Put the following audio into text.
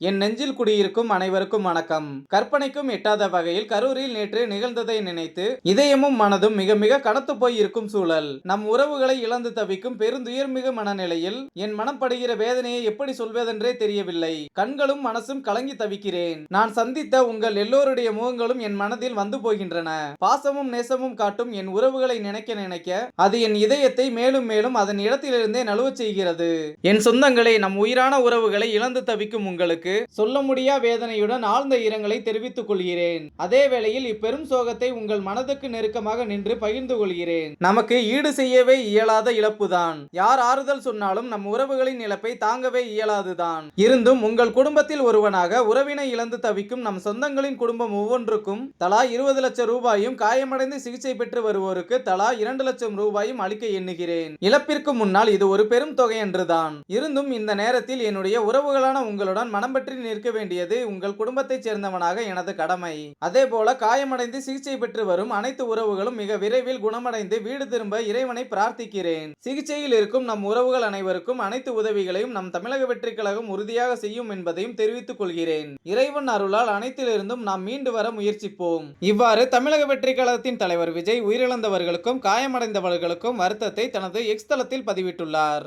என் நெஞ்சில் குடியிருக்கும் அனைவருக்கும் வணக்கம். கற்பனைக்கும் எட்டாத வகையில் கரூரில் நேற்று நிகழ்ந்ததை நினைத்து இதயமும் மனதும் மிக மிக கனத்து போய் இருக்கும் சூழல். நம் உறவுகளை இழந்து தவிக்கும் பெருந்துயர்மிகு மனநிலையில் என் மனம் படுகிற வேதனையை எப்படி சொல்வதென்றே தெரியவில்லை. கண்களும் மனசும் கலங்கி தவிக்கிறேன். நான் சந்தித்த உங்கள் எல்லோருடைய முகங்களும் என் மனதில் வந்து போகின்றன. பாசமும் நேசமும் காட்டும் என் உறவுகளை நினைக்க நினைக்க அது என் இதயத்தை மேலும் மேலும் அதன் இடத்திலிருந்தே நழுவச் செய்கிறது. என் சொந்தங்களே, நம் உயிரான உறவுகளை இழந்து தவிக்கும் உங்களுக்கு சொல்ல முடியா வேதனையுடன் ஆழ்ந்த இரங்கலை தெரிவித்துக் கொள்கிறேன். அதே வேளையில் இப்பெரும் சோகத்தை உங்கள் மனதுக்கு நெருக்கமாக நின்று பகிர்ந்து கொள்கிறேன். நமக்கு ஈடு செய்யவே இயலாத இழப்புதான். யார் ஆறுதல் சொன்னாலும் நம் உறவுகளின் இழப்பை தாங்கவே இயலாதுதான். இருந்தும் உங்கள் குடும்பத்தில் ஒருவனாக உறவினை இழந்து தவிக்கும் நம் சொந்தங்களின் குடும்பம் ஒவ்வொன்றுக்கும் தலா 20 லட்சம் ரூபாயும், காயமடைந்து சிகிச்சை பெற்று வருவோருக்கு தலா 2 லட்சம் ரூபாயும் அளிக்க எண்ணுகிறேன். இழப்பிற்கு முன்னால் இது ஒரு பெரும் தொகை என்றுதான். இருந்தும் இந்த நேரத்தில் என்னுடைய உறவுகளான உங்களுடன் மனம் பற்றி நிற்க வேண்டியது உங்கள் குடும்பத்தைச் சேர்ந்தவனாக எனது கடமை. அதே போல காயமடைந்து சிகிச்சை பெற்று வரும் அனைத்து உறவுகளும் மிக விரைவில் குணமடைந்து வீடு திரும்ப இறைவனை பிரார்த்திக்கிறேன். சிகிச்சையில் இருக்கும் நம் உறவுகள் அனைவருக்கும் அனைத்து உதவிகளையும் நம் தமிழக வெற்றி கழகம் உறுதியாக செய்யும் என்பதையும் தெரிவித்துக் கொள்கிறேன். இறைவன் அருளால் அனைத்திலிருந்தும் நாம் மீண்டு வர முயற்சிப்போம். இவ்வாறு தமிழக வெற்றி கழகத்தின் தலைவர் விஜய் உயிரிழந்தவர்களுக்கும் காயமடைந்தவர்களுக்கும் வருத்தத்தை தனது எக்ஸ் தளத்தில் பதிவிட்டுள்ளார்.